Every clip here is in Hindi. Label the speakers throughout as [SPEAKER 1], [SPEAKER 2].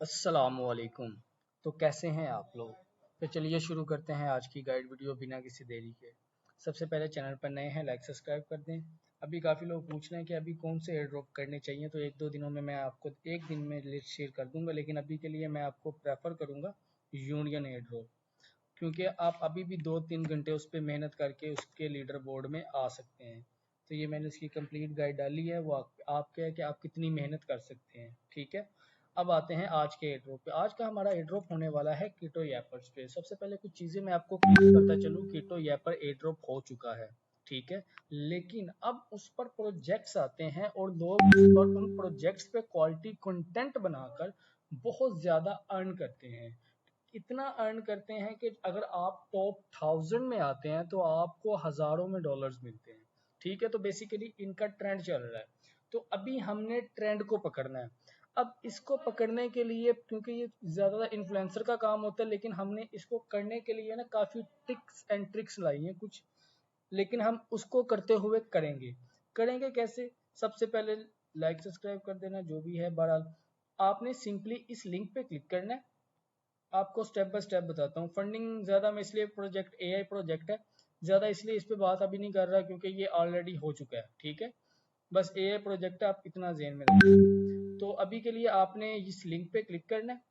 [SPEAKER 1] अस्सलामुअलैकुम। तो कैसे हैं आप लोग। तो चलिए शुरू करते हैं आज की गाइड वीडियो बिना किसी देरी के। सबसे पहले चैनल पर नए हैं लाइक सब्सक्राइब कर दें। अभी काफ़ी लोग पूछ रहे हैं कि अभी कौन से एयर ड्रॉप करने चाहिए, तो एक दो दिनों में मैं आपको एक दिन में लिस्ट शेयर कर दूंगा, लेकिन अभी के लिए मैं आपको प्रेफर करूँगा यूनियन एयर ड्रॉप, क्योंकि आप अभी भी 2-3 घंटे उस पर मेहनत करके उसके लीडर बोर्ड में आ सकते हैं। तो ये मैंने उसकी कंप्लीट गाइड डाली है, वो आपके है कि आप कितनी मेहनत कर सकते हैं। ठीक है, अब आते हैं आज के एयर ड्रॉप पे। आज का हमारा एयर ड्रॉप होने वाला है कीटो यैपर्स पे। सबसे पहले कुछ चीज़ें मैं आपको क्लियर करता चलूँ। कीटो यैपर एयर ड्रॉप हो चुका है, ठीक है, लेकिन अब उस पर प्रोजेक्ट्स आते हैं और लोग उस पर उन प्रोजेक्ट्स पे क्वालिटी कंटेंट बनाकर बहुत ज़्यादा अर्न करते हैं। इतना अर्न करते हैं कि अगर आप टॉप 1000 में आते हैं तो आपको हज़ारों में डॉलर्स मिलते हैं। ठीक है, तो बेसिकली इनका ट्रेंड चल रहा है। तो अभी हमने ट्रेंड को पकड़ना है। अब इसको पकड़ने के लिए, क्योंकि ये ज़्यादातर इन्फ्लुएंसर का काम होता है, लेकिन हमने इसको करने के लिए ना काफ़ी टिप्स एंड ट्रिक्स लाई हैं कुछ, लेकिन हम उसको करते हुए करेंगे। करेंगे कैसे? सबसे पहले लाइक सब्सक्राइब कर देना जो भी है। बहरहाल आपने सिंपली इस लिंक पे क्लिक करना है। आपको स्टेप बाय स्टेप बताता हूँ। फंडिंग ज़्यादा में इसलिए, प्रोजेक्ट एआई प्रोजेक्ट है, ज़्यादा इसलिए इस पर बात अभी नहीं कर रहा क्योंकि ये ऑलरेडी हो चुका है। ठीक है, बस एआई प्रोजेक्ट है, आप इतना ज़हन में रखिए। तो अभी के लिए आपने इस लिंक पे क्लिक करना है।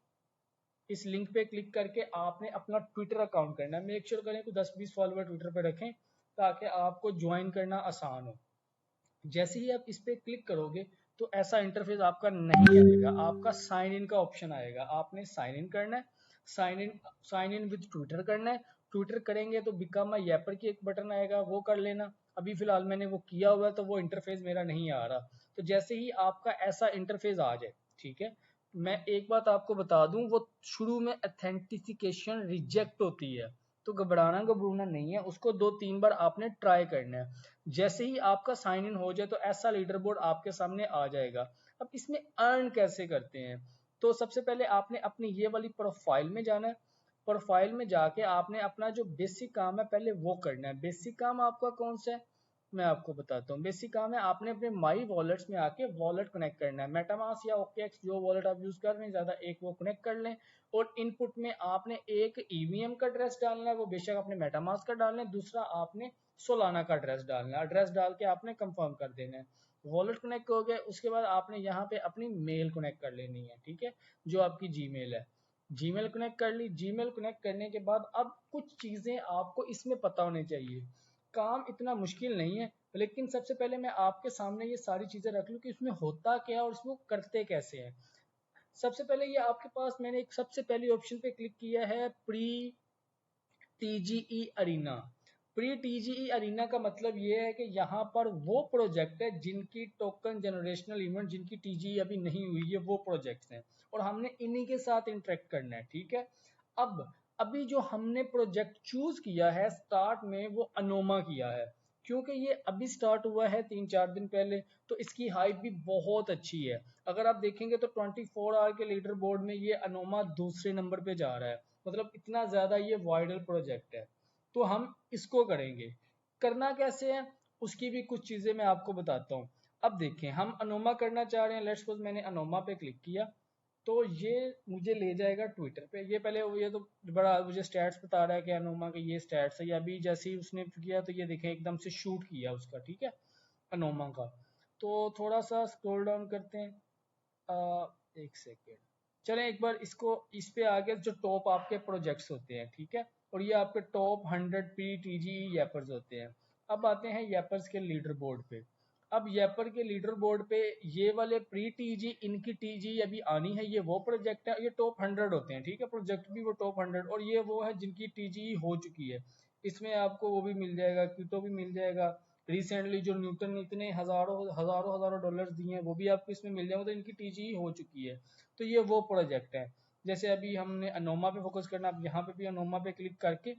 [SPEAKER 1] इस लिंक पे क्लिक करके आपने अपना ट्विटर अकाउंट करना है। मेक श्योर करें कि 10-20 फॉलोअर ट्विटर पे रखें ताकि आपको ज्वाइन करना आसान हो। जैसे ही आप इस पे क्लिक करोगे तो ऐसा इंटरफेस आपका नहीं आएगा, आपका साइन इन का ऑप्शन आएगा। आपने साइन इन करना है। साइन इन विद ट्विटर करना है। ट्विटर करेंगे तो बिकम अ यैपर की एक बटन आएगा, वो कर लेना। अभी फिलहाल मैंने वो किया हुआ है तो वो इंटरफेस मेरा नहीं आ रहा। तो जैसे ही आपका ऐसा इंटरफेस आ जाए, ठीक है, मैं एक बात आपको बता दूं, वो शुरू में ऑथेंटिफिकेशन रिजेक्ट होती है, तो घबराना घबराना नहीं है, उसको 2-3 बार आपने ट्राई करना है। जैसे ही आपका साइन इन हो जाए तो ऐसा लीडर बोर्ड आपके सामने आ जाएगा। अब इसमें अर्न कैसे करते हैं? तो सबसे पहले आपने अपनी ये वाली प्रोफाइल में जाना है। प्रोफाइल में जाके आपने अपना जो बेसिक काम है पहले वो करना है। बेसिक काम आपका कौन सा है मैं आपको बताता हूँ। बेसिक काम है, आपने अपने माई वॉलेट्स में आके वॉलेट कनेक्ट करना है। मेटामास्क या ओकेएक्स जो वॉलेट आप यूज कर रहे हैं ज़्यादा, एक वो कनेक्ट कर लें। और इनपुट में आपने एक ईवीएम का एड्रेस डालना है, वो बेशक अपने मेटामास्क का डालना है। दूसरा आपने सोलाना का एड्रेस डालना है। एड्रेस डाल के आपने कंफर्म कर देना है। वॉलेट कनेक्ट हो गया, उसके बाद आपने यहाँ पे अपनी मेल कनेक्ट कर लेनी है। ठीक है, जो आपकी जीमेल है, जीमेल कनेक्ट कर ली। जीमेल कनेक्ट करने के बाद अब कुछ चीज़ें आपको इसमें पता होनी चाहिए। काम इतना मुश्किल नहीं है, लेकिन सबसे पहले मैं आपके सामने ये सारी चीज़ें रख लूँ कि इसमें होता क्या है और इसमें करते कैसे हैं। सबसे पहले ये आपके पास, मैंने एक सबसे पहली ऑप्शन पे क्लिक किया है, प्री टीजीई अरीना। प्री टीजीई अरीना का मतलब ये है कि यहाँ पर वो प्रोजेक्ट है जिनकी टोकन जनरेशनल इवेंट, जिनकी टीजीई अभी नहीं हुई है, वो प्रोजेक्ट्स हैं और हमने इन्हीं के साथ इंटरेक्ट करना है। ठीक है, अब अभी जो हमने प्रोजेक्ट चूज किया है स्टार्ट में, वो अनोमा किया है, क्योंकि ये अभी स्टार्ट हुआ है 3-4 दिन पहले, तो इसकी हाइप भी बहुत अच्छी है। अगर आप देखेंगे तो 24 आवर के लीडर बोर्ड में ये अनोमा दूसरे नंबर पे जा रहा है, मतलब इतना ज़्यादा ये वायरल प्रोजेक्ट है। तो हम इसको करेंगे। करना कैसे है उसकी भी कुछ चीज़ें मैं आपको बताता हूँ। अब देखें, हम अनोमा करना चाह रहे हैं। लेट्स सपोज मैंने अनोमा पे क्लिक किया तो ये मुझे ले जाएगा ट्विटर पे। ये पहले ये तो बड़ा मुझे स्टैट्स बता रहा है कि अनोमा के ये स्टैट्स है। ये अभी जैसे ही उसने किया तो ये देखें एकदम से शूट किया उसका। ठीक है, अनोमा का। तो थोड़ा सा स्क्रॉल डाउन करते हैं। एक सेकेंड, चलें एक बार इसको, इस पे आगे जो टॉप आपके प्रोजेक्ट्स होते हैं, ठीक है, और ये आपके टॉप 100 पी टी जी यैपर्स होते हैं। अब आते हैं यैपर्स के लीडर बोर्ड पे। अब यैपर के लीडर बोर्ड पे ये वाले प्री टीजी, इनकी टीजी अभी आनी है, ये वो प्रोजेक्ट है, ये टॉप 100 होते हैं। ठीक है, प्रोजेक्ट भी वो टॉप 100, और ये वो है जिनकी टीजी हो चुकी है। इसमें आपको वो भी मिल जाएगा, कीटो भी मिल जाएगा। रिसेंटली जो न्यूटन ने इतने हजारों हजारों हजारों डॉलर्स दिए हैं वो भी आपको इसमें मिल जाएगा, तो इनकी टीजी हो चुकी है। तो ये वो प्रोजेक्ट है। जैसे अभी हमने अनोमा पे फोकस करना, अब यहाँ पे भी अनोमा पे क्लिक करके,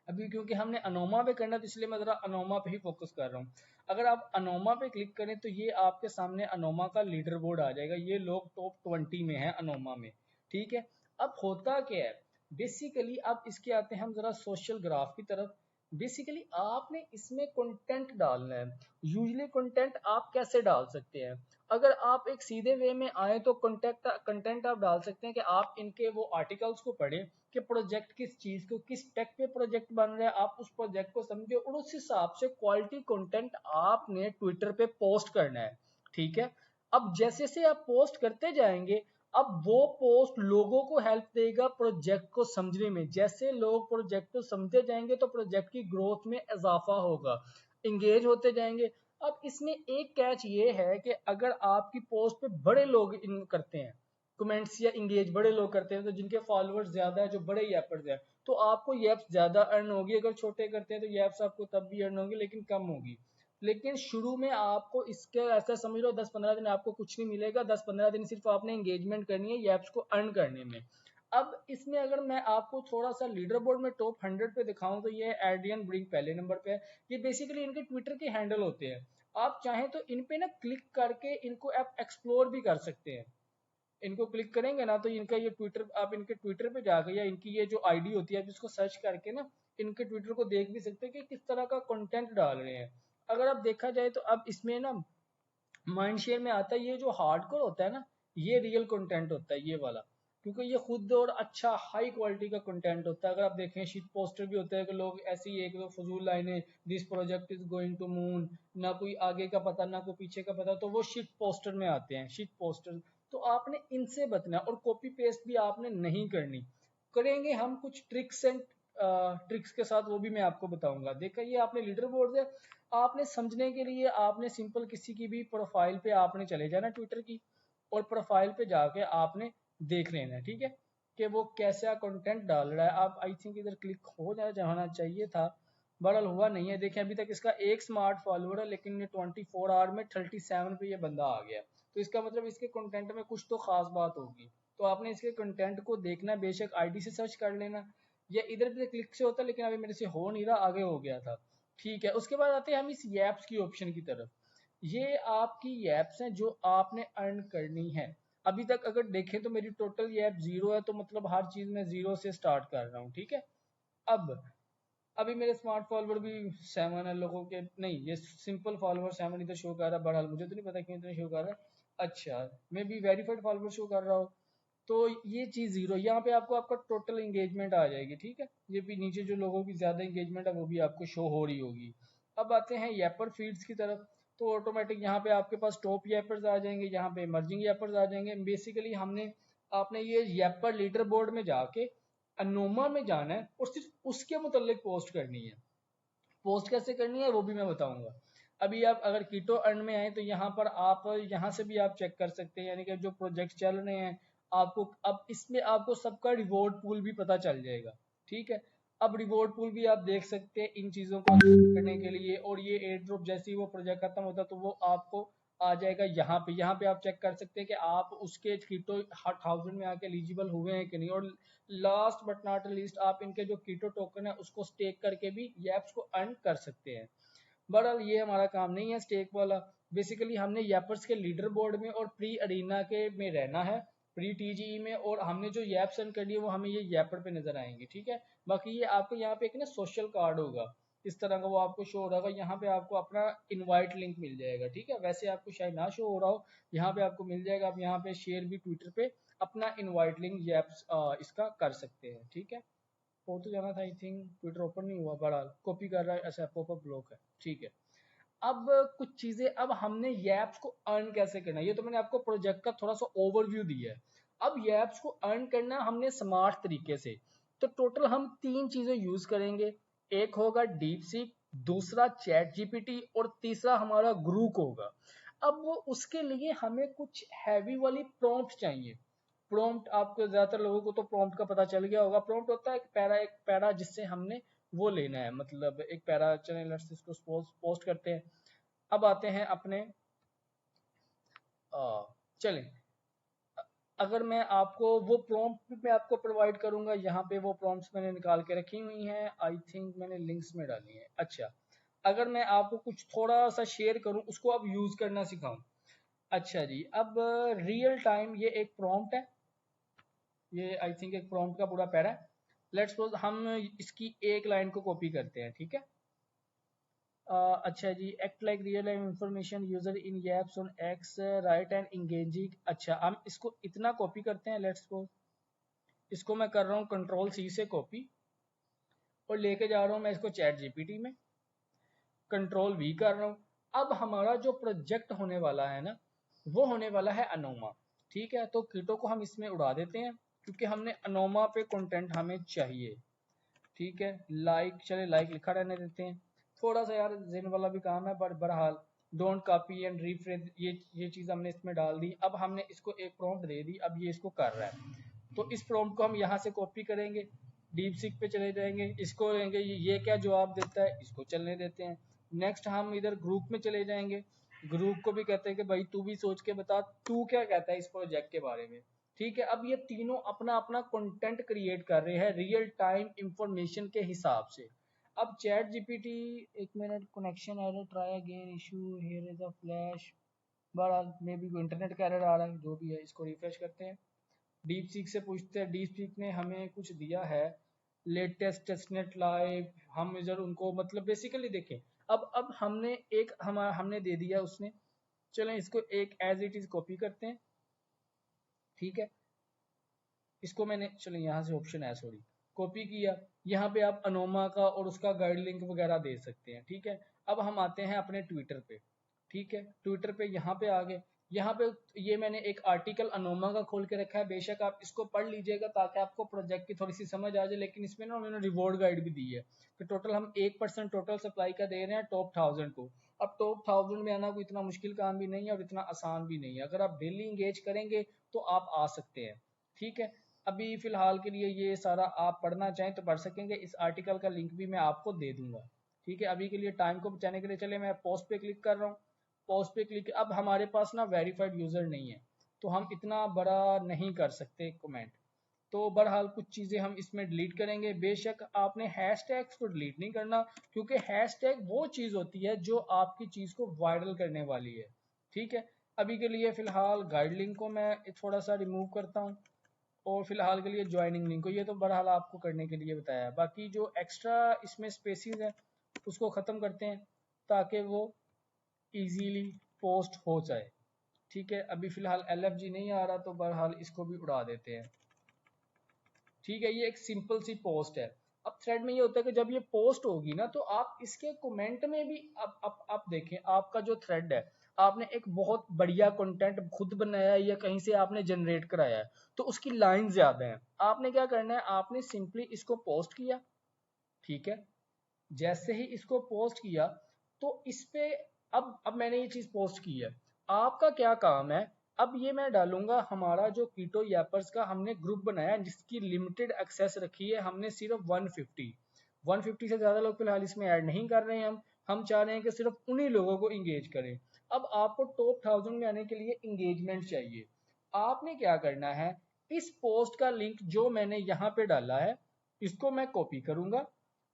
[SPEAKER 1] अभी क्योंकि हमने अनोमा पे करना तो इसलिए मैं ज़रा अनोमा पे ही फोकस कर रहा हूँ। अगर आप अनोमा पे क्लिक करें तो ये आपके सामने अनोमा का लीडर बोर्ड आ जाएगा। ये लोग टॉप 20 में है अनोमा में। ठीक है, अब होता क्या है बेसिकली, अब इसके आते हैं हम ज़रा सोशल ग्राफ की तरफ। बेसिकली आपने इसमें कंटेंट डालना है। यूजली कंटेंट आप कैसे डाल सकते हैं, अगर आप एक सीधे वे में आए तो कंटेंट आप डाल सकते हैं कि आप इनके वो आर्टिकल्स को पढ़ें कि प्रोजेक्ट किस चीज़ को, किस टेक पे प्रोजेक्ट बन रहा है, आप उस प्रोजेक्ट को समझे और उस हिसाब से क्वालिटी कंटेंट आपने ट्विटर पे पोस्ट करना है। ठीक है, अब जैसे जैसे आप पोस्ट करते जाएंगे, अब वो पोस्ट लोगों को हेल्प देगा प्रोजेक्ट को समझने में। जैसे लोग प्रोजेक्ट को समझते जाएंगे तो प्रोजेक्ट की ग्रोथ में इजाफा होगा, इंगेज होते जाएंगे। अब इसमें एक कैच ये है कि अगर आपकी पोस्ट पे बड़े लोग इन करते हैं कमेंट्स या इंगेज, बड़े लोग करते हैं तो जिनके फॉलोअर्स ज्यादा है, जो बड़े ऐपर्स हैं, तो आपको ये ऐप्स ज्यादा अर्न होगी। अगर छोटे करते हैं तो ये ऐप्स आपको तब भी अर्न होगी लेकिन कम होगी। लेकिन शुरू में आपको इसके ऐसा समझ लो 10-15 दिन आपको कुछ नहीं मिलेगा, 10-15 दिन सिर्फ आपने एंगेजमेंट करनी है ये ऐप्स को अर्न करने में। अब इसमें अगर मैं आपको थोड़ा सा लीडर बोर्ड में टॉप 100 पे दिखाऊं तो ये एड्रियन ब्रिंक पहले नंबर पे है। ये बेसिकली इनके ट्विटर के हैंडल होते हैं, आप चाहें तो इन पे ना क्लिक करके इनको आप एक्सप्लोर भी कर सकते हैं। इनको क्लिक करेंगे ना तो इनका ये ट्विटर, आप इनके ट्विटर पे जाकर या इनकी ये जो आईडी होती है आप इसको सर्च करके ना इनके ट्विटर को देख भी सकते हैं कि किस तरह का कंटेंट डाल रहे हैं। अगर आप देखा जाए तो अब इसमें ना माइंड शेयर में आता है ये जो हार्डकोर होता है ना, ये रियल कंटेंट होता है ये वाला, क्योंकि ये खुद और अच्छा हाई क्वालिटी का कंटेंट होता है। अगर आप देखें शीट पोस्टर भी होते हैं कि लोग ऐसी एक दो फजूल लाइनें, this project is going to moon, ना कोई आगे का पता ना कोई पीछे का पता, तो वो शीट पोस्टर में आते हैं शीट पोस्टर। तो आपने इनसे बचना और कॉपी पेस्ट भी आपने नहीं करनी। करेंगे हम कुछ ट्रिक्स एंड ट्रिक्स के साथ, वो भी मैं आपको बताऊंगा। देखा, ये आपने लीडर बोर्ड है, आपने समझने के लिए आपने सिंपल किसी की भी प्रोफाइल पे आपने चले जाना ट्विटर की, और प्रोफाइल पे जाके आपने देख लेना है, ठीक है, कि वो कैसा कंटेंट डाल रहा है। आप आई थिंक इधर क्लिक हो जाना चाहिए था, बड़ल हुआ नहीं है। देखें अभी तक इसका एक स्मार्ट फॉलोअर है लेकिन ये 24 आवर में 37 पे ये बंदा आ गया, तो इसका मतलब इसके कंटेंट में कुछ तो खास बात होगी। तो आपने इसके कंटेंट को देखना, बेशक आईडी से सर्च कर लेना, या इधर भी क्लिक से होता है लेकिन अभी मेरे से हो नहीं रहा, आगे हो गया था। ठीक है, उसके बाद आते हैं हम इस ऐप्स की ऑप्शन की तरफ। ये आपकी ऐप्स हैं जो आपने अर्न करनी है। अभी तक अगर देखें तो मेरी टोटल ये ऐप 0 है, तो मतलब हर चीज में 0 से स्टार्ट कर रहा हूँ। ठीक है, अब अभी मेरे स्मार्ट फॉलोअर भी 7 है लोगों के, नहीं ये सिंपल फॉलोअर 7 इधर शो कर रहा है, बहरहाल मुझे तो नहीं पता क्यों इतना शो कर रहा है। अच्छा, मैं भी वेरीफाइड फॉलोअर शो कर रहा हूँ, तो ये चीज 0, यहाँ पे आपको आपका टोटल एंगेजमेंट आ जाएगी। ठीक है, ये भी नीचे जो लोगों की ज्यादा एंगेजमेंट है वो भी आपको शो हो रही होगी। अब आते हैं यैपर फीड्स की तरफ, तो ऑटोमेटिक यहाँ पे आपके पास टॉप यैपर्स आ जाएंगे, यहाँ पे इमर्जिंग यैपर्स आ जाएंगे। बेसिकली हमने आपने ये यैपर लीडर बोर्ड में जाके अनोमा में जाना है और सिर्फ उसके मुतालिक पोस्ट करनी है। पोस्ट कैसे करनी है वो भी मैं बताऊंगा। अभी आप अगर कीटो अर्न में आए तो यहाँ पर आप यहाँ से भी आप चेक कर सकते हैं, यानी कि जो प्रोजेक्ट चल रहे हैं आपको, अब इसमें आपको सबका रिवॉर्ड पूल भी पता चल जाएगा। ठीक है, अब रिवॉर्ड पूल भी आप देख सकते हैं इन चीज़ों को करने के लिए, और ये एयर ड्रॉप जैसे ही वो प्रोजेक्ट खत्म होता है तो वो आपको आ जाएगा यहाँ पे। यहाँ पे आप चेक कर सकते हैं कि आप उसके कीटो 1000 में आके एलिजिबल हुए हैं कि नहीं। और लास्ट बट नॉट लीस्ट, आप इनके जो कीटो टोकन है उसको स्टेक करके भी ये ऐप्स को अर्न कर सकते हैं। बहरहाल ये हमारा काम नहीं है स्टेक वाला। बेसिकली हमने यैपर्स के लीडर बोर्ड में और प्री अरीना के में रहना है, प्री टीजीई में, और हमने जो यैप्स अर्न करनी है वो हमें ये यैपर पे नजर आएंगे। ठीक है, बाकी ये आपको यहाँ पे एक ना सोशल कार्ड होगा इस तरह का, वो आपको शो हो रहा होगा, यहाँ पे आपको अपना इनवाइट लिंक मिल जाएगा। ठीक है, वैसे आपको शायद ना शो हो रहा हो, यहाँ पे आपको मिल जाएगा। आप यहाँ पे शेयर भी ट्विटर पे अपना इनवाइट लिंक ये इसका कर सकते हैं। ठीक है, हो तो जाना था, आई थिंक ट्विटर ओपन नहीं हुआ, बड़ा कॉपी कर रहा है, ऐसा पॉपअप ब्लॉक है। ठीक है, अब कुछ चीजें, अब हमने ये ऐप्स को अर्न कैसे करना है, ये तो मैंने आपको प्रोजेक्ट का थोड़ा सा ओवरव्यू दिया है। अब ये ऐप्स को अर्न करना हमने स्मार्ट तरीके से, तो टोटल हम 3 चीजें यूज करेंगे। एक होगा डीप सीक, दूसरा चैट जीपीटी, और तीसरा हमारा ग्रूक होगा। अब वो उसके लिए हमें कुछ हैवी वाली प्रॉम्प्ट चाहिए। प्रॉम्प्ट आपको, ज्यादातर लोगों को तो प्रॉम्प्ट का पता चल गया होगा। प्रॉम्प्ट होता है एक पैरा जिससे हमने वो लेना है, मतलब एक पैरा, चैनल इसको पोस्ट करते हैं। अब आते हैं अपने चलें, अगर मैं आपको वो प्रॉम्प्ट मैं आपको प्रोवाइड करूंगा, यहाँ पे वो प्रॉम्प्ट्स मैंने निकाल के रखी हुई हैं, आई थिंक मैंने लिंक्स में डाली हैं। अच्छा, अगर मैं आपको कुछ थोड़ा सा शेयर करूं, उसको आप यूज करना सिखाऊं। अच्छा जी, अब रियल टाइम ये एक प्रॉम्प्ट है, ये आई थिंक एक प्रॉम्प्ट का पूरा पैरा है। लेट्स सपोज हम इसकी एक लाइन को कॉपी करते हैं, ठीक है। अच्छा जी, act like real time information user in apps on X, right and engaging. अच्छा, हम इसको इतना कॉपी करते हैं। लेट्स सपोज इसको मैं कर रहा हूँ कंट्रोल सी से कॉपी और लेके जा रहा हूँ मैं इसको चैट जीपीटी में, कंट्रोल वी कर रहा हूँ। अब हमारा जो प्रोजेक्ट होने वाला है ना, वो होने वाला है अनोमा, ठीक है। तो कीटो को हम इसमें उड़ा देते हैं क्योंकि हमने अनोमा पे कंटेंट हमें चाहिए, ठीक है। लाइक, चले लाइक लिखा रहने देते हैं। थोड़ा सा यार जेन वाला भी काम है, पर बहरहाल डोंट कॉपी एंड रीफ्रेज, ये चीज़ हमने इसमें डाल दी। अब हमने इसको एक प्रॉम्प्ट दे दी, अब ये इसको कर रहा है। तो इस प्रॉम्प्ट को हम यहाँ से कॉपी करेंगे, डीप सीक पे चले जाएंगे, इसको लेंगे, ये क्या जवाब देता है, इसको चलने देते हैं। नेक्स्ट हम इधर ग्रुप में चले जाएंगे, ग्रुप को भी कहते हैं कि भाई तू भी सोच के बता, तू क्या कहता है इस प्रोजेक्ट के बारे में, ठीक है। अब ये तीनों अपना अपना कंटेंट क्रिएट कर रहे हैं रियल टाइम इंफॉर्मेशन के हिसाब से। अब चैट जीपीटी, एक minute, connection error, try again, issue here is a flash, बहरहाल मे बी इंटरनेट का एरर आ रहा है, जो भी है इसको रिफ्रेश करते हैं। डीप सीक से पूछते हैं, डीप सीक ने हमें कुछ दिया है, लेटेस्ट टेस्टनेट लाइव, हम इधर उनको मतलब बेसिकली देखें। अब हमने एक हमने दे दिया उसने, चलें इसको एक एज इट इज कॉपी करते हैं, ठीक है। इसको मैंने, चलें यहाँ से ऑप्शन है, सॉरी, कॉपी किया। यहाँ पे आप अनोमा का और उसका गाइड लिंक वगैरह दे सकते हैं, ठीक है। अब हम आते हैं अपने ट्विटर पे, ठीक है। ट्विटर पे यहाँ पे आ गए, यहाँ पे ये मैंने एक आर्टिकल अनोमा का खोल के रखा है, बेशक आप इसको पढ़ लीजिएगा ताकि आपको प्रोजेक्ट की थोड़ी सी समझ आ जाए। लेकिन इसमें ना उन्होंने रिवॉर्ड गाइड भी दी है कि टोटल हम 1% टोटल सप्लाई का दे रहे हैं टॉप 1000 को। अब टॉप 1000 में आना कोई इतना मुश्किल काम भी नहीं है और इतना आसान भी नहीं है, अगर आप डेली इंगेज करेंगे तो आप आ सकते हैं, ठीक है। अभी फिलहाल के लिए ये सारा आप पढ़ना चाहें तो पढ़ सकेंगे, इस आर्टिकल का लिंक भी मैं आपको दे दूंगा, ठीक है। अभी के लिए टाइम को बचाने के लिए चले मैं पोस्ट पे क्लिक कर रहा हूँ, पोस्ट पे क्लिक। अब हमारे पास ना वेरीफाइड यूजर नहीं है तो हम इतना बड़ा नहीं कर सकते कमेंट, तो बहरहाल कुछ चीज़ें हम इसमें डिलीट करेंगे। बेशक आपने हैशटैग्स को डिलीट नहीं करना क्योंकि हैशटैग वो चीज़ होती है जो आपकी चीज़ को वायरल करने वाली है, ठीक है। अभी के लिए फिलहाल गाइड लिंक को मैं थोड़ा सा रिमूव करता हूँ और फिलहाल के लिए ज्वाइनिंग लिंक को, ये तो बहरहाल आपको करने के लिए बताया है। बाकी जो एक्स्ट्रा इसमें स्पेसिस है उसको ख़त्म करते हैं ताकि वो इजीली पोस्ट हो जाए, ठीक है। अभी फिलहाल LFG नहीं आ रहा तो बहरहाल इसको भी उड़ा देते हैं, ठीक है। ये एक सिंपल सी पोस्ट है। अब थ्रेड में ये होता है कि जब ये पोस्ट होगी ना तो आप इसके कमेंट में भी आप देखें, आपका जो थ्रेड है, आपने एक बहुत बढ़िया कंटेंट खुद बनाया है या कहीं से आपने जनरेट कराया है तो उसकी लाइन ज्यादा है। आपने क्या करना है, आपने सिंपली इसको पोस्ट किया, ठीक है। जैसे ही इसको पोस्ट किया तो इस पे अब मैंने ये चीज पोस्ट की है, आपका क्या काम है, अब ये मैं डालूंगा हमारा जो कीटो यापर्स का हमने ग्रुप बनाया जिसकी लिमिटेड एक्सेस रखी है हमने सिर्फ 150 से ज्यादा लोग फिलहाल इसमें ऐड नहीं कर रहे हैं। हम चाह रहे हैं कि सिर्फ उन्हीं लोगों को इंगेज करें। अब आपको टॉप 1000 में आने के लिए इंगेजमेंट चाहिए। आपने क्या करना है, इस पोस्ट का लिंक जो मैंने यहाँ पे डाला है इसको मैं कॉपी करूंगा,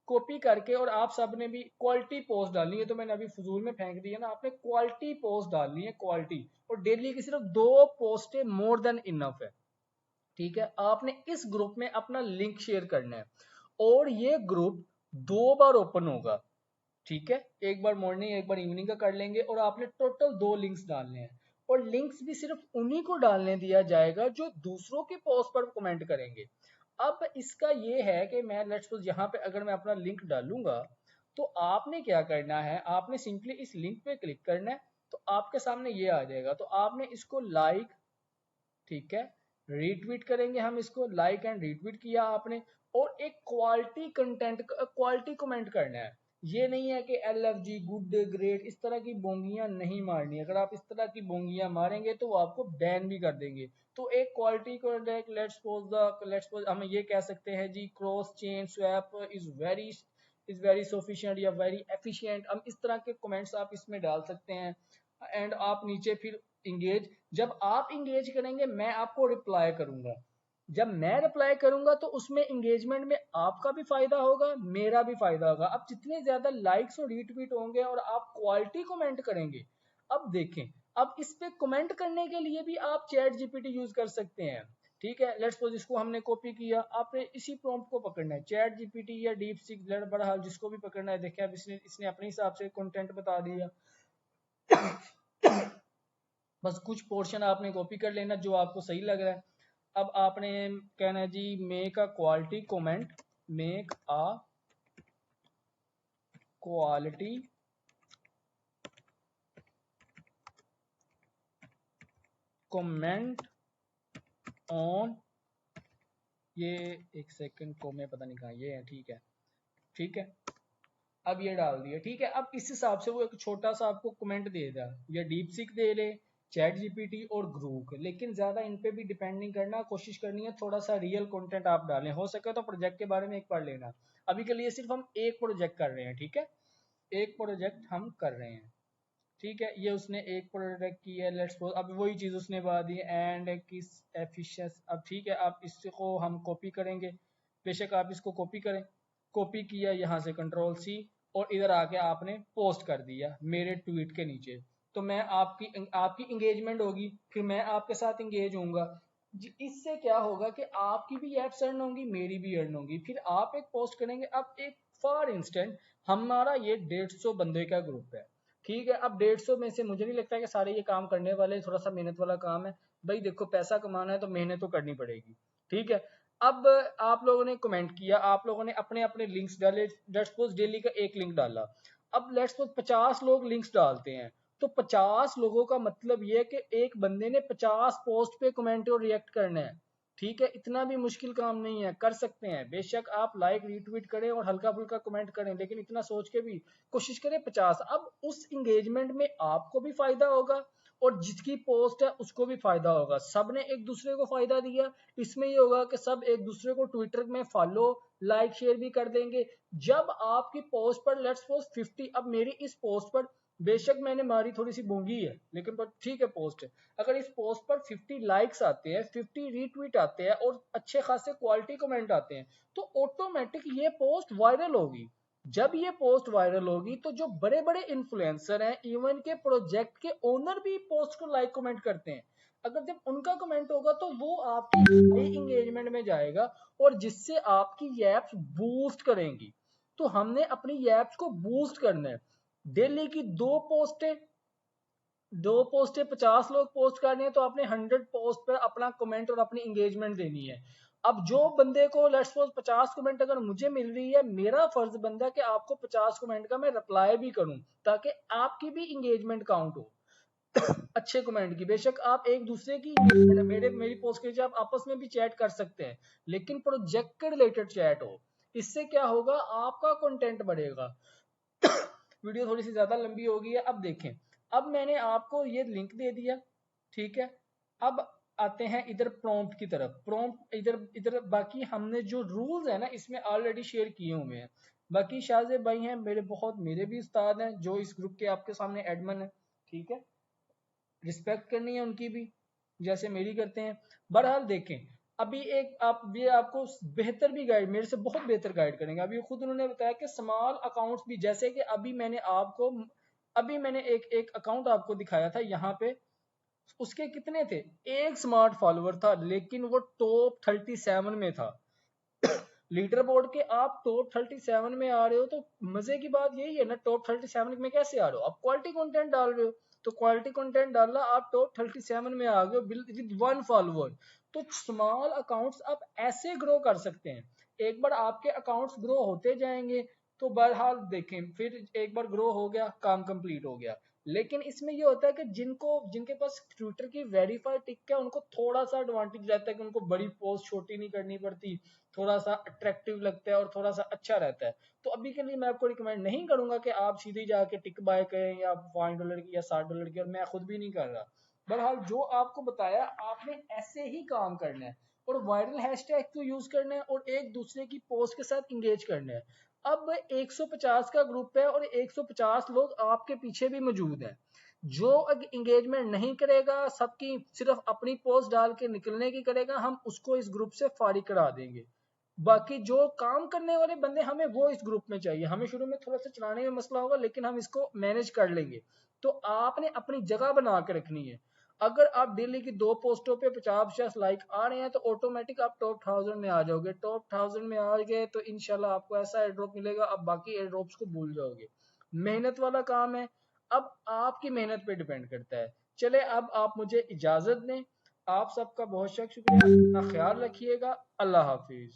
[SPEAKER 1] कॉपी करके, और आप सब ने भी क्वालिटी पोस्ट डालनी है, तो मैंने अभी फजूल में फेंक दी है ना, आपने क्वालिटी पोस्ट डालनी है, क्वालिटी, और डेली की सिर्फ 2 पोस्टें मोर देन इनफ है, ठीक है। आपने इस ग्रुप में अपना लिंक शेयर करना है और ये ग्रुप 2 बार ओपन होगा, ठीक है। एक बार मॉर्निंग एक बार इवनिंग का कर लेंगे और आपने टोटल 2 लिंक्स डालने हैं और लिंक्स भी सिर्फ उन्हीं को डालने दिया जाएगा जो दूसरों के पोस्ट पर कमेंट करेंगे। अब इसका ये है कि मैं लेट्स सपोज यहाँ पे अगर मैं अपना लिंक डालूंगा तो आपने क्या करना है, आपने सिंपली इस लिंक पे क्लिक करना है तो आपके सामने ये आ जाएगा, तो आपने इसको लाइक, ठीक है, रीट्वीट करेंगे हम इसको, लाइक एंड रीट्वीट किया आपने, और एक क्वालिटी कंटेंट, क्वालिटी कमेंट करना है। ये नहीं है कि LFG गुड ग्रेट इस तरह की बोंगियां नहीं मारनी, अगर आप इस तरह की बोंगियां मारेंगे तो वो आपको बैन भी कर देंगे। तो एक क्वालिटी को लेट्स सपोज हम ये कह सकते हैं जी, cross chain swap is very sufficient या वेरी एफिशिएंट, हम इस तरह के कमेंट्स आप इसमें डाल सकते हैं। एंड आप नीचे फिर इंगेज, जब आप इंगेज करेंगे मैं आपको रिप्लाई करूंगा, जब मैं रिप्लाई करूंगा तो उसमें इंगेजमेंट में आपका भी फायदा होगा, मेरा भी फायदा होगा। अब जितने ज्यादा लाइक्स और रीट्वीट होंगे और आप क्वालिटी कमेंट करेंगे, अब देखें, अब इस पे कमेंट करने के लिए भी आप चैट जीपीटी यूज कर सकते हैं। ठीक है। लेट्स सपोज इसको हमने कॉपी किया, आपने इसी प्रॉम्प्ट को पकड़ना है, चैट जीपीटी या डीप सीक बहरहाल जिसको भी पकड़ना है। देखिए अब इसने अपने हिसाब से कंटेंट बता दिया। बस कुछ पोर्शन आपने कॉपी कर लेना जो आपको सही लग रहा है। अब आपने कहना है जी make a quality comment, make a quality comment on, ये एक सेकंड को मैं पता नहीं कहाँ ये है, ठीक है ठीक है। अब ये डाल दिया, ठीक है। अब इस हिसाब से वो एक छोटा सा आपको कमेंट दे देगा, या डीप सीक दे ले, चैट जीपीटी और ग्रूक। लेकिन ज्यादा इन पे भी डिपेंड नहीं करना, कोशिश करनी है थोड़ा सा रियल कंटेंट आप डालें। हो सके तो प्रोजेक्ट के बारे में एक पढ़ लेना। अभी के लिए सिर्फ हम एक प्रोजेक्ट कर रहे हैं, ठीक है, एक प्रोजेक्ट हम कर रहे हैं, ठीक है। ये उसने एक प्रोजेक्ट की है, लेट्स सपोज अब वही चीज उसने बता दी एंड किस एफिशिएंसी। अब ठीक है, अब इसको हम कॉपी करेंगे, बेशक आप इसको कॉपी करें। कॉपी किया, यहाँ से कंट्रोल सी, और इधर आके आपने पोस्ट कर दिया मेरे ट्वीट के नीचे। तो मैं आपकी इंगेजमेंट होगी, फिर मैं आपके साथ इंगेज होऊंगा। इससे क्या होगा कि आपकी भी एप्स अर्न होंगी, मेरी भी अर्न होंगी। फिर आप एक पोस्ट करेंगे। अब एक फॉर इंस्टेंट हमारा ये 150 बंदे का ग्रुप है, ठीक है। अब 150 में से मुझे नहीं लगता कि सारे ये काम करने वाले, थोड़ा सा मेहनत वाला काम है भाई। देखो पैसा कमाना है तो मेहनत तो करनी पड़ेगी, ठीक है। अब आप लोगों ने कमेंट किया, आप लोगों ने अपने अपने लिंक्स डाले। लेट्स सपोज डेली का एक लिंक डाला। अब लेट्स सपोज 50 लोग लिंक्स डालते हैं, तो 50 लोगों का मतलब ये है कि एक बंदे ने 50 पोस्ट पे कमेंट और रिएक्ट करना है, ठीक है। इतना भी मुश्किल काम नहीं है, कर सकते हैं। बेशक आप लाइक रीट्वीट करें और हल्का फुल्का कमेंट करें, लेकिन इतना सोच के भी कोशिश करें 50। अब उस इंगेजमेंट में आपको भी फायदा होगा और जिसकी पोस्ट है उसको भी फायदा होगा, सबने एक दूसरे को फायदा दिया। इसमें ये होगा कि सब एक दूसरे को ट्विटर में फॉलो लाइक शेयर भी कर देंगे। जब आपकी पोस्ट पर लेट्स सपोज 50, अब मेरी इस पोस्ट पर बेशक मैंने मारी थोड़ी सी बोंगी है, लेकिन पर ठीक है पोस्ट है। अगर इस पोस्ट पर 50 लाइक्स आते हैं, 50 रीट्वीट आते हैं और अच्छे खासे क्वालिटी कमेंट आते हैं, तो ऑटोमेटिक ये पोस्ट वायरल होगी। जब ये पोस्ट वायरल होगी तो जो बड़े बड़े इन्फ्लुएंसर हैं, इवन के प्रोजेक्ट के ओनर भी पोस्ट को लाइक कमेंट करते हैं। अगर जब उनका कमेंट होगा तो वो आपकी हाई एंगेजमेंट में जाएगा और जिससे आपकी एप्स बूस्ट करेंगी। तो हमने अपनी एप्स को बूस्ट करना है। डेली की दो पोस्टें 50 लोग पोस्ट कर रहे हैं, तो आपने 100 पोस्ट पर अपना कमेंट और अपनी एंगेजमेंट देनी है। अब जो बंदे को लेट्स सपोज 50 कमेंट अगर मुझे मिल रही है, मेरा फर्ज बनता है कि आपको 50 कमेंट का मैं रिप्लाई भी करूं, ताकि आपकी भी एंगेजमेंट काउंट हो अच्छे कमेंट की। बेशक आप एक दूसरे की मेरी पोस्ट के नीचे आप आपस में भी चैट कर सकते हैं, लेकिन प्रोजेक्ट के रिलेटेड चैट हो। इससे क्या होगा, आपका कंटेंट बढ़ेगा। वीडियो थोड़ी सी ज्यादा लंबी हो गई है। अब देखें, अब मैंने आपको ये लिंक दे दिया, ठीक है। अब आते हैं इधर प्रॉम्प्ट की तरफ। प्रॉम्प्ट इधर इधर बाकी हमने जो रूल्स है ना इसमें ऑलरेडी शेयर किए हुए हैं। बाकी शाहजेब भाई हैं मेरे भी उस्ताद हैं जो इस ग्रुप के आपके सामने एडमिन है, ठीक है। रिस्पेक्ट करनी है उनकी भी, जैसे मेरी करते हैं। बहरहाल देखें, अभी एक आप ये आपको बेहतर भी गाइड, मेरे से बहुत बेहतर गाइड करेंगे। अभी खुद उन्होंने बताया कि स्मॉल अकाउंट्स भी, जैसे कि अभी मैंने एक एक अकाउंट आपको दिखाया था यहाँ पे, उसके कितने थे, एक स्मार्ट फॉलोअर था, लेकिन वो टॉप 37 में था। लीडर बोर्ड के आप टॉप 37 में आ रहे हो, तो मजे की बात यही है ना, टॉप 37 में कैसे आ रहे हो, आप क्वालिटी कंटेंट डाल रहे हो। तो क्वालिटी कंटेंट डाला, आप टॉप 37 में आ गए विद 1 फॉलोअर। तो स्मॉल अकाउंट्स आप ऐसे ग्रो कर सकते हैं। एक बार आपके अकाउंट्स ग्रो होते जाएंगे तो बहरहाल देखें, फिर एक बार ग्रो हो गया काम कंप्लीट हो गया। लेकिन इसमें ये होता है कि जिनके पास ट्विटर की वेरीफाइड टिक है, उनको थोड़ा सा एडवांटेज रहता है कि उनको बड़ी पोस्ट छोटी नहीं करनी पड़ती, थोड़ा सा अट्रैक्टिव लगता है और थोड़ा सा अच्छा रहता है। तो अभी के लिए मैं आपको रिकमेंड नहीं करूंगा कि आप सीधे जाके टिक बाय करें या $5 की या $60 की, और मैं खुद भी नहीं कर रहा। बहरहाल जो आपको बताया आपने ऐसे ही काम करना है, और वायरल हैशटैग को यूज करना है और एक दूसरे की पोस्ट के साथ इंगेज करना है। अब 150 का ग्रुप है और 150 लोग आपके पीछे भी मौजूद हैं। जो एंगेजमेंट नहीं करेगा, सबकी सिर्फ अपनी पोस्ट डाल के निकलने की करेगा, हम उसको इस ग्रुप से फारिग करा देंगे। बाकी जो काम करने वाले बंदे हमें वो इस ग्रुप में चाहिए। हमें शुरू में थोड़ा सा चलाने में मसला होगा, लेकिन हम इसको मैनेज कर लेंगे। तो आपने अपनी जगह बना के रखनी है। अगर आप डेली की 2 पोस्टों पे 50 लाइक आ रहे हैं तो ऑटोमेटिक आप टॉप 1000 में आ जाओगे। टॉप 1000 में आ गए तो इंशाल्लाह आपको ऐसा एयर ड्रॉप मिलेगा, आप बाकी एयर ड्रॉप्स को भूल जाओगे। मेहनत वाला काम है, अब आपकी मेहनत पे डिपेंड करता है। चले अब आप मुझे इजाजत दें। आप सबका बहुत शुक्रिया, अपना ख्याल रखिएगा। अल्लाह हाफिज।